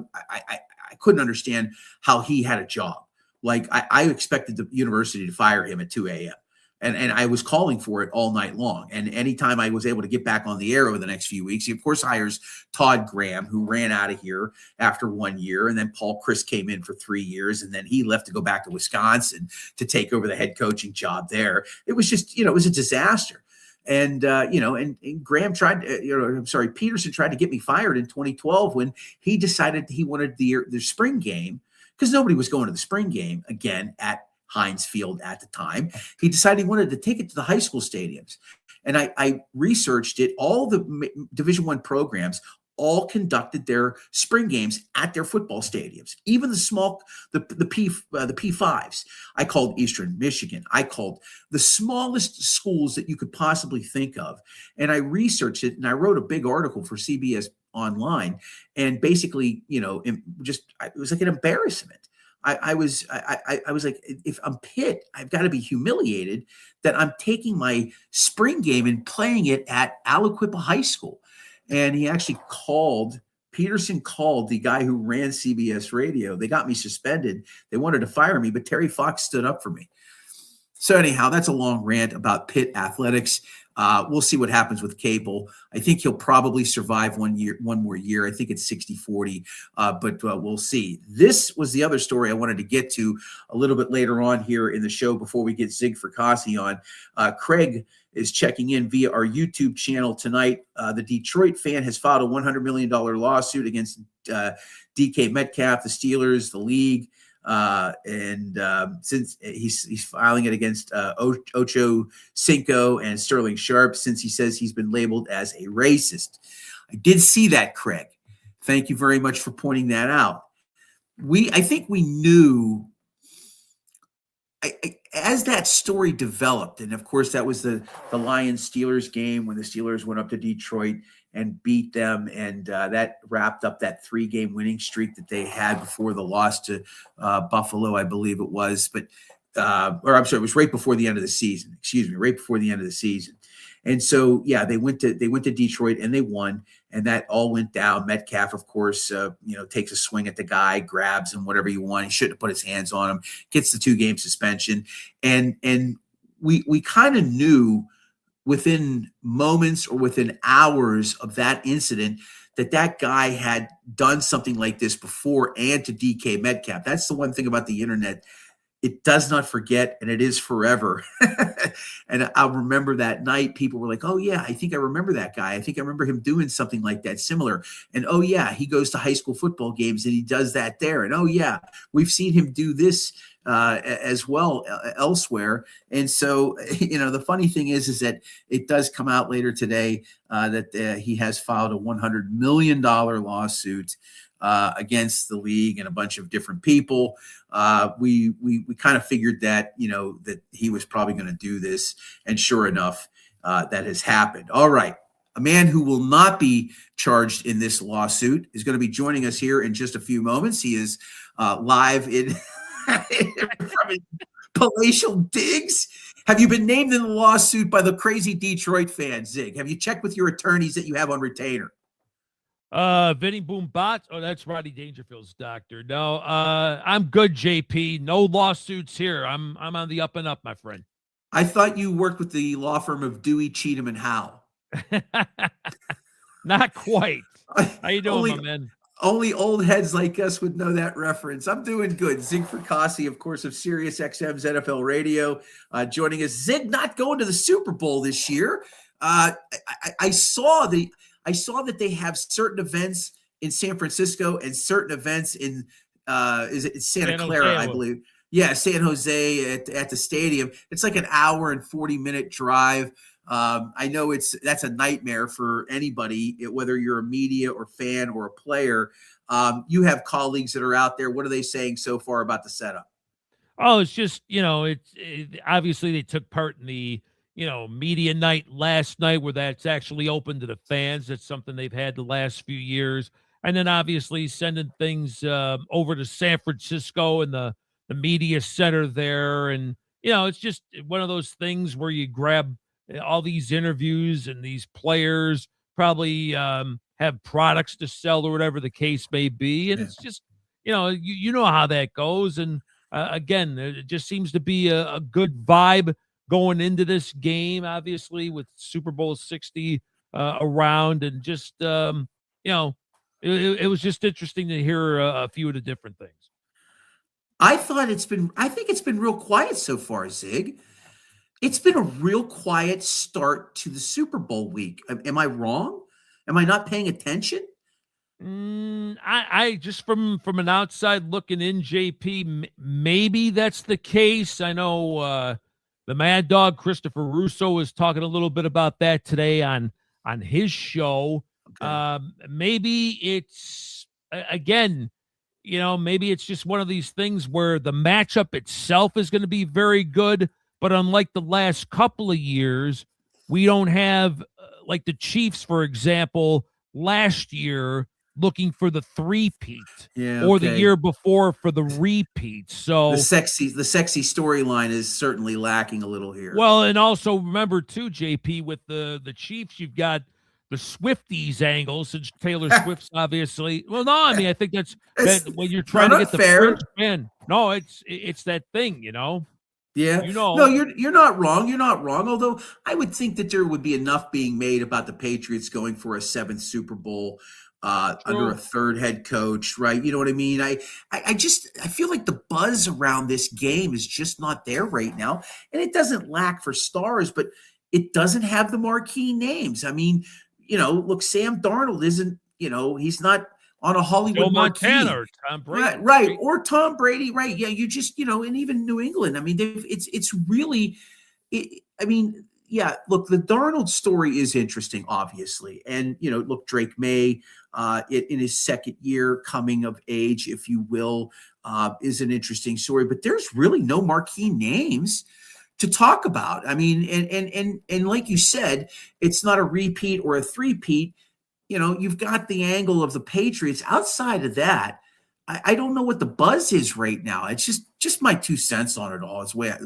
[SPEAKER 1] couldn't understand how he had a job. Like I expected the university to fire him at 2 a.m. And I was calling for it all night long. And anytime I was able to get back on the air over the next few weeks, he of course hires Todd Graham, who ran out of here after 1 year. And then Paul Chryst came in for 3 years. And then he left to go back to Wisconsin to take over the head coaching job there. It was just, it was a disaster. And, and Graham Peterson tried to get me fired in 2012 when he decided he wanted the spring game, because nobody was going to the spring game again at Heinz Field at the time. He decided he wanted to take it to the high school stadiums. And I researched it. All the Division I programs all conducted their spring games at their football stadiums, even the small, the P5s. I called Eastern Michigan. I called the smallest schools that you could possibly think of. And I researched it, and I wrote a big article for CBS Online. And basically, it was like an embarrassment. I was like, if I'm Pitt, I've got to be humiliated that I'm taking my spring game and playing it at Aliquippa High School. And Peterson called the guy who ran CBS Radio. They got me suspended. They wanted to fire me, but Terry Fox stood up for me. So anyhow, that's a long rant about Pitt athletics. We'll see what happens with Capel. I think he'll probably survive one more year. I think it's 60-40, but we'll see. This was the other story I wanted to get to a little bit later on here in the show before we get Zig Fracassi on. Craig is checking in via our YouTube channel tonight. The Detroit fan has filed a $100 million lawsuit against DK Metcalf, the Steelers, the league. Since he's filing it against Ocho Cinco and Sterling Sharp, since he says he's been labeled as a racist. I did see that, Craig. Thank you very much for pointing that out. I think we knew as that story developed, and of course that was the Lions-Steelers game when the Steelers went up to Detroit and beat them, and that wrapped up that 3-game winning streak that they had before the loss to Buffalo, I believe it was. But it was right before the end of the season. Right before the end of the season. And so, yeah, they went to Detroit and they won, and that all went down. Metcalf, of course, takes a swing at the guy, grabs him, whatever you want. He shouldn't have put his hands on him. Gets the 2-game suspension, and we kind of knew within moments or within hours of that incident that guy had done something like this before, and to DK Metcalf. That's the one thing about the internet. It does not forget, and it is forever. And I remember that night, people were like, oh, yeah, I think I remember that guy. I think I remember him doing something like that, similar. And, oh, yeah, he goes to high school football games, and he does that there. And, oh, yeah, we've seen him do this as well elsewhere. And so, the funny thing is that it does come out later today that he has filed a $100 million lawsuit against the league and a bunch of different people. We kind of figured that, that he was probably going to do this. And sure enough, that has happened. All right. A man who will not be charged in this lawsuit is going to be joining us here in just a few moments. He is live in from his palatial digs. Have you been named in the lawsuit by the crazy Detroit fans, Zig? Have you checked with your attorneys that you have on retainer?
[SPEAKER 2] Vinny Boombat. Oh, that's Rodney Dangerfield's doctor. No, I'm good, JP. No lawsuits here. I'm on the up and up, my friend.
[SPEAKER 1] I thought you worked with the law firm of Dewey, Cheatham, and Howe.
[SPEAKER 2] Not quite. How you doing, my man?
[SPEAKER 1] Only old heads like us would know that reference. I'm doing good. Zig Fracassi, of course, of Sirius XM's NFL Radio, joining us. Zig not going to the Super Bowl this year. I saw that they have certain events in San Francisco and certain events in it's Santa Clara, I believe. Yeah, San Jose at the stadium. It's like an hour and 40-minute drive. I know that's a nightmare for anybody, whether you're a media or fan or a player. You have colleagues that are out there. What are they saying so far about the setup?
[SPEAKER 2] Oh, it's just, obviously they took part in the, media night last night where that's actually open to the fans. That's something they've had the last few years. And then obviously sending things over to San Francisco and the media center there. And, it's just one of those things where you grab all these interviews and these players probably have products to sell or whatever the case may be. And it's just, you know how that goes. And again, it just seems to be a good vibe going into this game, obviously with Super Bowl 60 around, and just it was just interesting to hear a few of the different things.
[SPEAKER 1] I think it's been real quiet so far, Zig. It's been a real quiet start to the Super Bowl week. Am I wrong? Am I not paying attention?
[SPEAKER 2] I just from an outside looking in, JP, maybe that's the case. I know the Mad Dog Christopher Russo was talking a little bit about that today on his show.
[SPEAKER 1] Okay.
[SPEAKER 2] Maybe it's again, maybe it's just one of these things where the matchup itself is going to be very good, but unlike the last couple of years, we don't have like the Chiefs, for example, last year looking for the three-peat,
[SPEAKER 1] Yeah,
[SPEAKER 2] or the
[SPEAKER 1] okay.
[SPEAKER 2] year before for the repeat.
[SPEAKER 1] The
[SPEAKER 2] So,
[SPEAKER 1] sexy storyline is certainly lacking a little here.
[SPEAKER 2] well, and also remember too, JP, with the Chiefs, you've got the Swifties angle, since Taylor Swift's obviously. Well, no, I mean, I think that's
[SPEAKER 1] It's
[SPEAKER 2] that when you're
[SPEAKER 1] no,
[SPEAKER 2] trying to
[SPEAKER 1] not
[SPEAKER 2] get the
[SPEAKER 1] fair.
[SPEAKER 2] French fan. No, it's that thing,
[SPEAKER 1] Yeah.
[SPEAKER 2] You
[SPEAKER 1] No,
[SPEAKER 2] know.
[SPEAKER 1] you're not wrong. You're not wrong. Although I would think that there would be enough being made about the Patriots going for a seventh Super Bowl under a
[SPEAKER 2] True.
[SPEAKER 1] third head coach, right? You know what I mean? I feel like the buzz around this game is just not there right now, and it doesn't lack for stars, but it doesn't have the marquee names. I mean, look, Sam Darnold isn't. He's not on a
[SPEAKER 2] Joe
[SPEAKER 1] Hollywood
[SPEAKER 2] Montana
[SPEAKER 1] marquee.
[SPEAKER 2] or Tom
[SPEAKER 1] Right,
[SPEAKER 2] Brady,
[SPEAKER 1] right,
[SPEAKER 2] right?
[SPEAKER 1] or Tom Brady, right? Yeah, you just, and even New England. I mean, it's really, I mean, yeah. Look, the Darnold story is interesting, obviously, and look, Drake May, in his second year coming of age, if you will, is an interesting story. But there's really no marquee names to talk about. I mean, and like you said, it's not a repeat or a three-peat. You've got the angle of the Patriots. Outside of that, I don't know what the buzz is right now. It's just my 2 cents on it all. Is where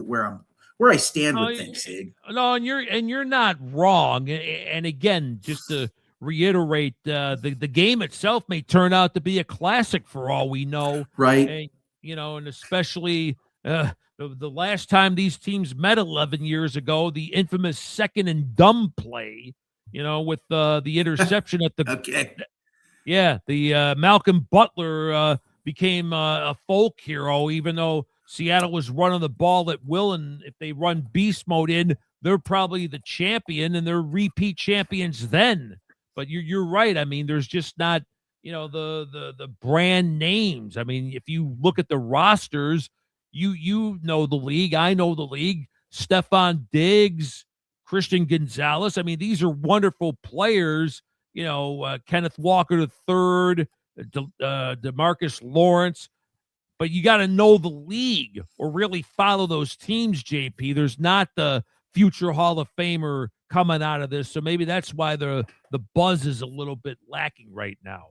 [SPEAKER 1] I stand
[SPEAKER 2] No,
[SPEAKER 1] with things, Sig.
[SPEAKER 2] no, and you're not wrong. And again, just to reiterate, the game itself may turn out to be a classic for all we know.
[SPEAKER 1] Right?
[SPEAKER 2] And and especially the last time these teams met 11 years ago, the infamous second and dumb play. With the interception at the
[SPEAKER 1] Okay.
[SPEAKER 2] yeah, the Malcolm Butler became a folk hero, even though Seattle was running the ball at will. And if they run beast mode in, they're probably the champion and they're repeat champions then. But you're right. I mean, there's just not the brand names. I mean, if you look at the rosters, you know the league. I know the league. Stephon Diggs, Christian Gonzalez. I mean, these are wonderful players. Kenneth Walker III, DeMarcus Lawrence. But you got to know the league or really follow those teams, JP. There's not the future Hall of Famer coming out of this. So maybe that's why the buzz is a little bit lacking right now.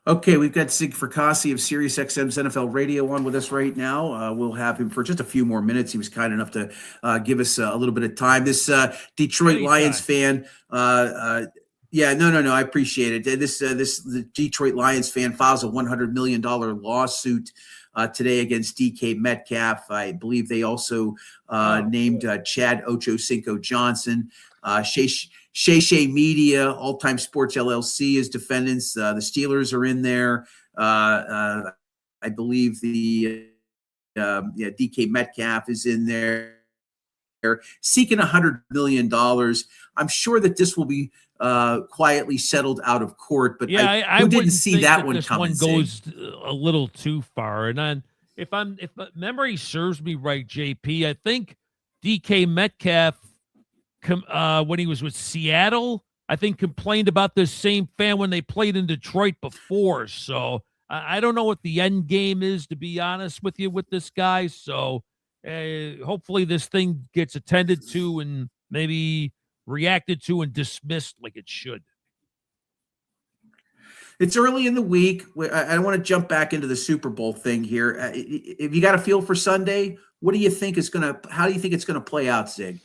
[SPEAKER 1] Okay, we've got Sig Fracassi of SiriusXM's NFL Radio on with us right now. We'll have him for just a few more minutes. He was kind enough to give us a little bit of time. This Detroit Lions fan, yeah, no, I appreciate it. The Detroit Lions fan files a $100 million lawsuit today against DK Metcalf. I believe they also named Chad Ochocinco Johnson. Shay Media, All Time Sports LLC is defendants. The Steelers are in there. I believe the DK Metcalf is in there, seeking $100 million. I'm sure that this will be quietly settled out of court, but
[SPEAKER 2] I
[SPEAKER 1] didn't see that one
[SPEAKER 2] this
[SPEAKER 1] coming.
[SPEAKER 2] One goes a little too far. And then if memory serves me right, JP, I think DK Metcalf, when he was with Seattle, I think complained about this same fan when they played in Detroit before. So I don't know what the end game is, to be honest with you, with this guy. So hopefully this thing gets attended to and maybe reacted to and dismissed like it should.
[SPEAKER 1] It's early in the week. I don't want to jump back into the Super Bowl thing here. If you got a feel for Sunday, how do you think it's going to play out, Zig?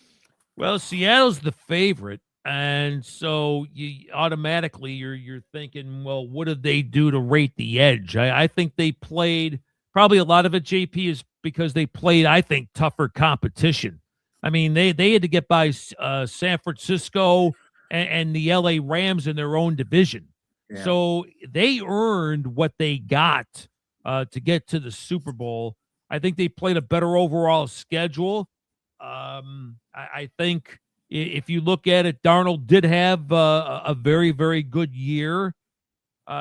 [SPEAKER 2] Well, Seattle's the favorite. And so you automatically you're thinking, well, what did they do to rate the edge? I think they played probably a lot of it, JP, is because they played, I think, tougher competition. I mean, they had to get by San Francisco and the LA Rams in their own division.
[SPEAKER 1] Yeah.
[SPEAKER 2] So they earned what they got to get to the Super Bowl. I think they played a better overall schedule. I think if you look at it, Darnold did have a very, very good year.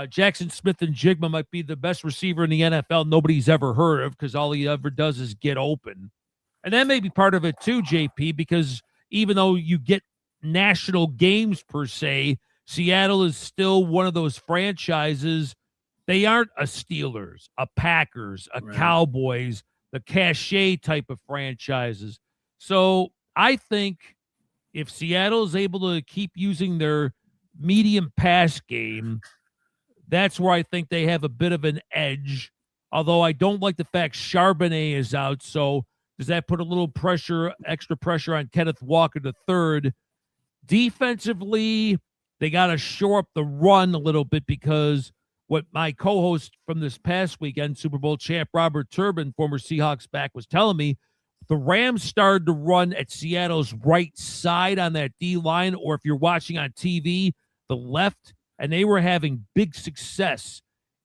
[SPEAKER 2] Jackson Smith and Jigma might be the best receiver in the NFL nobody's ever heard of because all he ever does is get open. And that may be part of it too, JP, because even though you get national games per se, Seattle is still one of those franchises. They aren't a Steelers, a Packers, a Cowboys, the cachet type of franchises. So I think if Seattle is able to keep using their medium pass game, that's where I think they have a bit of an edge. Although I don't like the fact Charbonnet is out. So does that put a little pressure, extra pressure on Kenneth Walker III? Defensively, they got to shore up the run a little bit because what my co-host from this past weekend, Super Bowl champ Robert Turbin, former Seahawks back, was telling me, the Rams started to run at Seattle's right side on that D-line, or if you're watching on TV, the left, and they were having big success.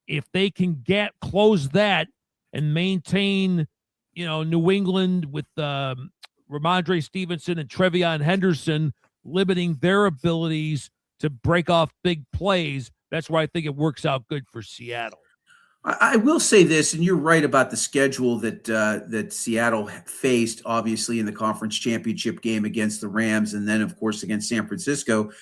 [SPEAKER 2] If they can close that and maintain, New England with Ramondre Stevenson and Trevion Henderson limiting their abilities to break off big plays, that's where I think it works out good for Seattle.
[SPEAKER 1] I will say this, and you're right about the schedule that Seattle faced, obviously, in the conference championship game against the Rams, and then, of course, against San Francisco.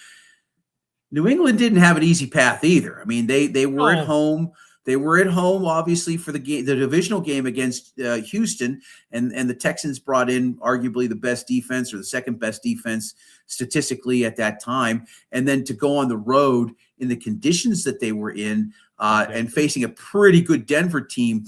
[SPEAKER 1] New England didn't have an easy path either. I mean, they were at home. They were at home, obviously, for the divisional game against Houston, and the Texans brought in arguably the best defense or the second best defense statistically at that time. And then to go on the road in the conditions that they were in and facing a pretty good Denver team.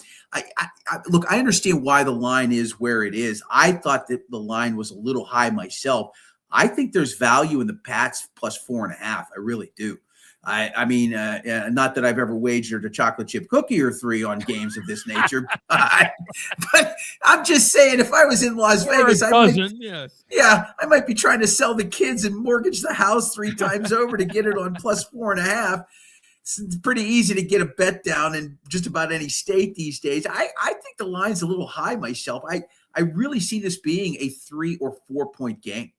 [SPEAKER 1] Look, I understand why the line is where it is. I thought that the line was a little high myself. I think there's value in the Pats plus 4.5. I really do. I mean, not that I've ever wagered a chocolate chip cookie or 3 on games of this nature, but I'm just saying, if I was in Las Vegas, I might be trying to sell the kids and mortgage the house 3 times over to get it on plus 4.5. It's pretty easy to get a bet down in just about any state these days. I think the line's a little high myself. I really see this being a 3 or 4 point game.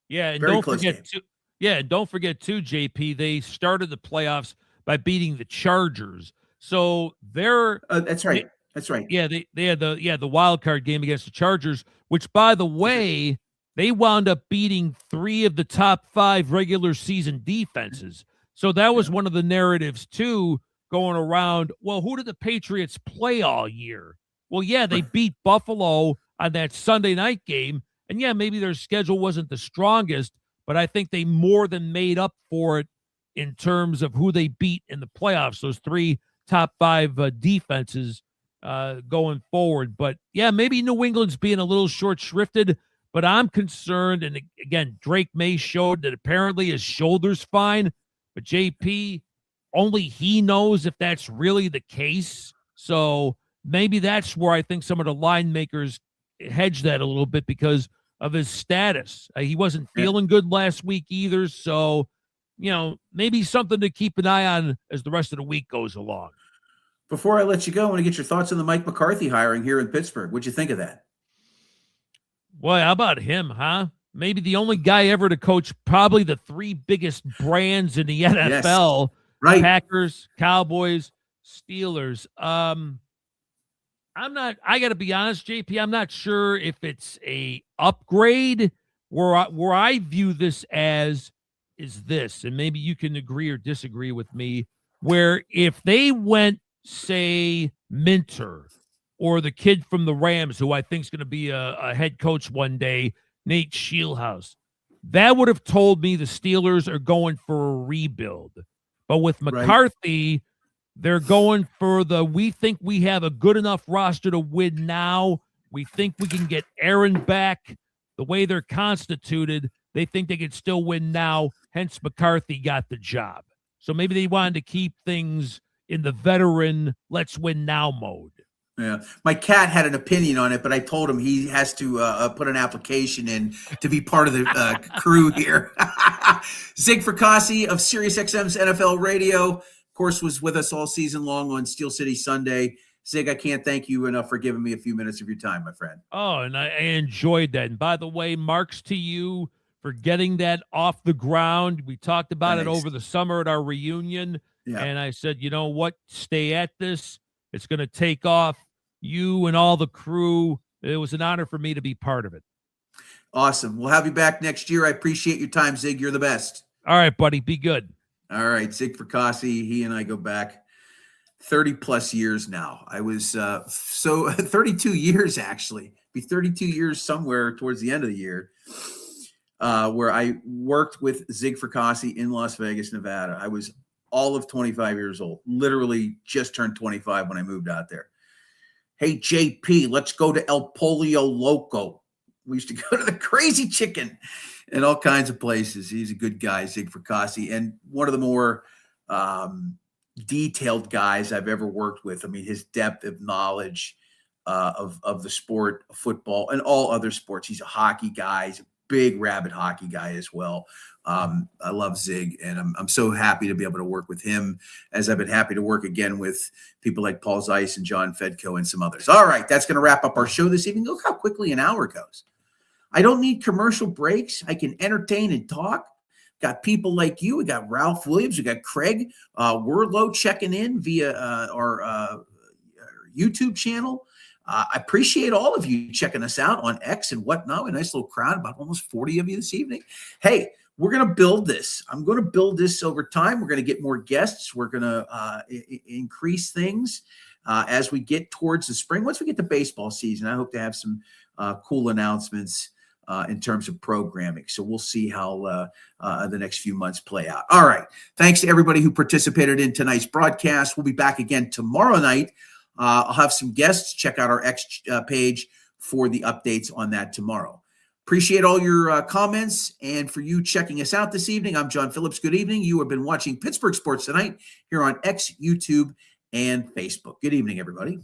[SPEAKER 2] Yeah, and don't forget too, JP, they started the playoffs by beating the Chargers. So they're
[SPEAKER 1] that's right. That's right.
[SPEAKER 2] Yeah, they had the wild card game against the Chargers, which, by the way, they wound up beating 3 of the top 5 regular season defenses. So that was one of the narratives too going around. Well, who did the Patriots play all year? Well, yeah, they beat Buffalo on that Sunday night game. And yeah, maybe their schedule wasn't the strongest, but I think they more than made up for it in terms of who they beat in the playoffs, those 3 top 5 defenses going forward. But yeah, maybe New England's being a little short-shrifted, but I'm concerned. And again, Drake May showed that apparently his shoulder's fine, but JP, only he knows if that's really the case. So maybe that's where I think some of the line makers hedge that a little bit because of his status. He wasn't feeling good last week either. So, maybe something to keep an eye on as the rest of the week goes along.
[SPEAKER 1] Before I let you go, I want to get your thoughts on the Mike McCarthy hiring here in Pittsburgh. What'd you think of that?
[SPEAKER 2] Boy, how about him, huh? Maybe the only guy ever to coach probably the 3 biggest brands in the NFL. Yes.
[SPEAKER 1] Right.
[SPEAKER 2] Packers, Cowboys, Steelers. I got to be honest, JP, I'm not sure if it's a upgrade. Where I view this as is this, and maybe you can agree or disagree with me, where if they went, say, Minter or the kid from the Rams, who I think is going to be a head coach one day, Nate Scheelhaus, that would have told me the Steelers are going for a rebuild. But with McCarthy, they're going for we think we have a good enough roster to win now. We think we can get Aaron back the way they're constituted. they think they could still win now. Hence, McCarthy got the job. So maybe they wanted to keep things in the veteran, let's win now mode.
[SPEAKER 1] Yeah, my cat had an opinion on it, but I told him he has to put an application in to be part of the crew here. Zig Fracassi of SiriusXM's NFL Radio, of course, was with us all season long on Steel City Sunday. Zig, I can't thank you enough for giving me a few minutes of your time, my friend.
[SPEAKER 2] Oh, and I enjoyed that. And by the way, marks to you for getting that off the ground. We talked about it over the summer at our reunion. Yeah. And I said, you know what? Stay at this. It's going to take off. You and all the crew. It was an honor for me to be part of it.
[SPEAKER 1] Awesome. We'll have you back next year. I appreciate your time, Zig. You're the best.
[SPEAKER 2] All right, buddy. Be good.
[SPEAKER 1] All right. Zig Fracassi, he and I go back 30 plus years now. I was 32 years, actually. Be 32 years somewhere towards the end of the year, where I worked with Zig Fracassi in Las Vegas, Nevada. I was all of 25 years old, literally just turned 25 when I moved out there. Hey, JP, let's go to El Pollo Loco. We used to go to the Crazy Chicken and all kinds of places. He's a good guy, Zig Fracassi, and one of the more detailed guys I've ever worked with. I mean, his depth of knowledge of the sport of football and all other sports. He's a hockey guy. He's a big rabid hockey guy as well. I love Zig, and I'm so happy to be able to work with him, as I've been happy to work again with people like Paul Zeiss and John Fedko and some others. All right, that's going to wrap up our show this evening. Look how quickly an hour goes. I don't need commercial breaks. I can entertain and talk. Got people like you. We got Ralph Williams. We got Craig Wordlow checking in via our YouTube channel. I appreciate all of you checking us out on X and whatnot. A nice little crowd, about almost 40 of you this evening. Hey, we're going to build this. I'm going to build this over time. We're going to get more guests. We're going to increase things as we get towards the spring. Once we get to baseball season, I hope to have some cool announcements in terms of programming. So we'll see how the next few months play out. All right. Thanks to everybody who participated in tonight's broadcast. We'll be back again tomorrow night. I'll have some guests. Check out our X page for the updates on that tomorrow. Appreciate all your comments, and for you checking us out this evening. I'm John Phillips. Good evening. You have been watching Pittsburgh Sports Tonight here on X, YouTube, and Facebook. Good evening, everybody.